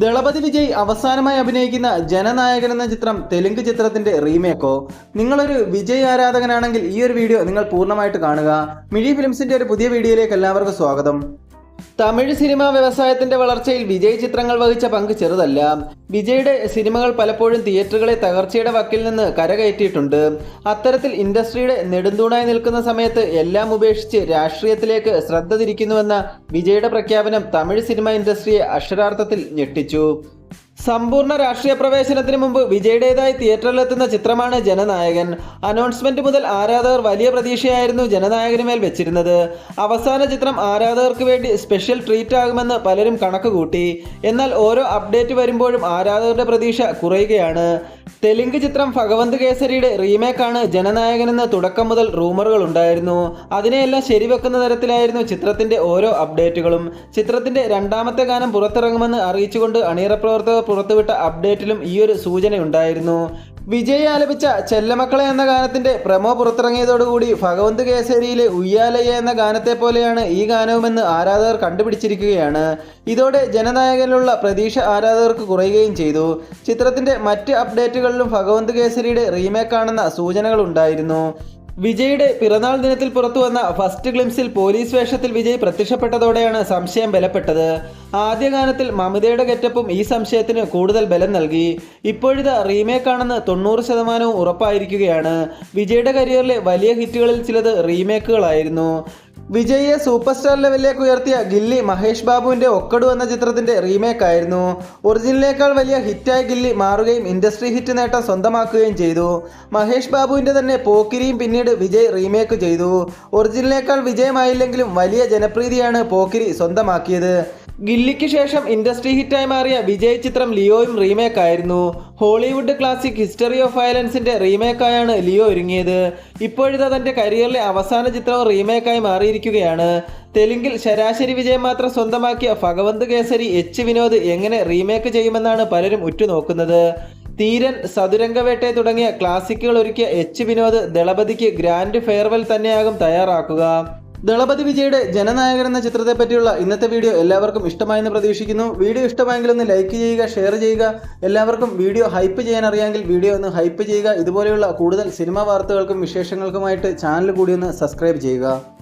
ദളപതി വിജയ് അവസാനമായി അഭിനയിക്കുന്ന ജനനായകൻ എന്ന ചിത്രം തെലുങ്ക് ചിത്രത്തിന്റെ റീമേക്കോ? നിങ്ങളൊരു വിജയ് ആരാധകനാണെങ്കിൽ ഈ ഒരു വീഡിയോ നിങ്ങൾ പൂർണ്ണമായിട്ട് കാണുക. മിഴി ഫിലിംസിന്റെ ഒരു പുതിയ വീഡിയോയിലേക്ക് എല്ലാവർക്കും സ്വാഗതം. തമിഴ് സിനിമാ വ്യവസായത്തിന്റെ വളർച്ചയിൽ വിജയ് ചിത്രങ്ങൾ വഹിച്ച പങ്ക് ചെറുതല്ല. വിജയുടെ സിനിമകൾ പലപ്പോഴും തിയേറ്ററുകളെ തകർച്ചയുടെ വക്കിൽ നിന്ന് കരകയറ്റിയിട്ടുണ്ട്. അത്തരത്തിൽ ഇൻഡസ്ട്രിയുടെ നെടുന്തൂണായി നിൽക്കുന്ന സമയത്ത് എല്ലാം ഉപേക്ഷിച്ച് രാഷ്ട്രീയത്തിലേക്ക് ശ്രദ്ധ തിരിക്കുന്നുവെന്ന വിജയുടെ പ്രഖ്യാപനം തമിഴ് സിനിമാ ഇൻഡസ്ട്രിയെ അക്ഷരാർത്ഥത്തിൽ ഞെട്ടിച്ചു. സമ്പൂർണ്ണ രാഷ്ട്രീയ പ്രവേശനത്തിന് മുമ്പ് വിജയുടേതായി തിയേറ്ററിലെത്തുന്ന ചിത്രമാണ് ജനനായകൻ. അനൗൺസ്മെന്റ് മുതൽ ആരാധകർ വലിയ പ്രതീക്ഷയായിരുന്നു ജനനായകന് മേൽ വെച്ചിരുന്നത്. അവസാന ചിത്രം ആരാധകർക്ക് വേണ്ടി സ്പെഷ്യൽ ട്രീറ്റ് ആകുമെന്ന് പലരും കണക്ക് കൂട്ടി. എന്നാൽ ഓരോ അപ്ഡേറ്റ് വരുമ്പോഴും ആരാധകരുടെ പ്രതീക്ഷ കുറയുകയാണ്. തെലുങ്ക് ചിത്രം ഭഗവന്ത് കേസരിയുടെ റീമേക്കാണ് ജനനായകനെന്ന് തുടക്കം മുതൽ റൂമറുകൾ ഉണ്ടായിരുന്നു. അതിനെയെല്ലാം ശരിവെക്കുന്ന തരത്തിലായിരുന്നു ചിത്രത്തിന്റെ ഓരോ അപ്ഡേറ്റുകളും. ചിത്രത്തിന്റെ രണ്ടാമത്തെ ഗാനം പുറത്തിറങ്ങുമെന്ന് അറിയിച്ചുകൊണ്ട് അണിയറ പ്രവർത്തകർ പുറത്തുവിട്ട അപ്ഡേറ്റിലും ഈ ഒരു സൂചനയുണ്ടായിരുന്നു. വിജയ് ആലപിച്ച ചെല്ലമക്കളെ എന്ന ഗാനത്തിന്റെ പ്രമോ പുറത്തിറങ്ങിയതോടുകൂടി ഭഗവന്ത് കേസരിയിലെ ഉയ്യാലയ എന്ന ഗാനത്തെ പോലെയാണ് ഈ ഗാനവുമെന്ന് ആരാധകർ കണ്ടുപിടിച്ചിരിക്കുകയാണ്. ഇതോടെ ജനനായകനിലുള്ള പ്രതീക്ഷ ആരാധകർക്ക് കുറയുകയും ചെയ്തു. ചിത്രത്തിന്റെ മറ്റ് അപ്ഡേറ്റുകളിലും ഭഗവന്ത് കേസരിയുടെ റീമേക്കാണെന്ന സൂചനകൾ ഉണ്ടായിരുന്നു. വിജയുടെ പിറന്നാൾ ദിനത്തിൽ പുറത്തുവന്ന ഫസ്റ്റ് ഗ്ലിംസിൽ പോലീസ് വേഷത്തിൽ വിജയ് പ്രത്യക്ഷപ്പെട്ടതോടെയാണ് സംശയം ബലപ്പെട്ടത്. ആദ്യ ഗാനത്തിൽ മമിതയുടെ ഗെറ്റപ്പും ഈ സംശയത്തിന് കൂടുതൽ ബലം നൽകി. ഇപ്പോഴിത് റീമേക്കാണെന്ന് 90% ഉറപ്പായിരിക്കുകയാണ്. വിജയുടെ കരിയറിലെ വലിയ ഹിറ്റുകളിൽ ചിലത് റീമേക്കുകളായിരുന്നു. വിജയിയെ സൂപ്പർ സ്റ്റാർ ലെവലിലേക്ക് ഉയർത്തിയ ഗില്ലി മഹേഷ് ബാബുവിന്റെ ഒക്കടു എന്ന ചിത്രത്തിന്റെ റീമേക്ക് ആയിരുന്നു. ഒറിജിനലിനേക്കാൾ വലിയ ഹിറ്റായി ഗില്ലി മാറുകയും ഇൻഡസ്ട്രി ഹിറ്റ് നേട്ടം സ്വന്തമാക്കുകയും ചെയ്തു. മഹേഷ് ബാബുവിന്റെ തന്നെ പോക്കിരിയും പിന്നീട് വിജയ് റീമേക്ക് ചെയ്തു. ഒറിജിനലിനേക്കാൾ വിജയമായില്ലെങ്കിലും വലിയ ജനപ്രീതിയാണ് പോക്കിരി സ്വന്തമാക്കിയത്. ഗില്ലിക്ക് ശേഷം ഇൻഡസ്ട്രി ഹിറ്റായി മാറിയ വിജയ് ചിത്രം ലിയോയും റീമേക്ക് ആയിരുന്നു. ഹോളിവുഡ് ക്ലാസിക് ഹിസ്റ്ററി ഓഫ് വയലൻസിന്റെ റീമേക്കായാണ് ലിയോ ഒരുങ്ങിയത്. ഇപ്പോഴിതാ തന്റെ കരിയറിലെ അവസാന ചിത്രവും റീമേക്കായി മാറിയിരിക്കുകയാണ്. തെലുങ്കിൽ ശരാശരി വിജയം മാത്രം സ്വന്തമാക്കിയ ഭഗവന്ത് കേസരി എച്ച് വിനോദ് എങ്ങനെ റീമേക്ക് ചെയ്യുമെന്നാണ് പലരും ഉറ്റുനോക്കുന്നത്. തീരൻ, സതുരംഗവേട്ടെ തുടങ്ങിയ ക്ലാസിക്കുകൾ ഒരുക്കിയ എച്ച് വിനോദ് ദളപതിക്ക് ഗ്രാൻഡ് ഫെയർവെൽ തന്നെയാകും തയ്യാറാക്കുക. ദളപതി വിജയുടെ ജനനായകൻ എന്ന ചിത്രത്തെ പറ്റിയുള്ള ഇന്നത്തെ വീഡിയോ എല്ലാവർക്കും ഇഷ്ടമായെന്ന് പ്രതീക്ഷിക്കുന്നു. വീഡിയോ ഇഷ്ടമായെങ്കിൽ ഒന്ന് ലൈക്ക് ചെയ്യുക, ഷെയർ ചെയ്യുക. എല്ലാവർക്കും വീഡിയോ ഹൈപ്പ് ചെയ്യാൻ അറിയാമെങ്കിൽ വീഡിയോ ഒന്ന് ഹൈപ്പ് ചെയ്യുക. ഇതുപോലെയുള്ള കൂടുതൽ സിനിമാ വാർത്തകൾക്കും വിശേഷങ്ങൾക്കുമായിട്ട് ചാനൽ കൂടി ഒന്ന് സബ്സ്ക്രൈബ് ചെയ്യുക.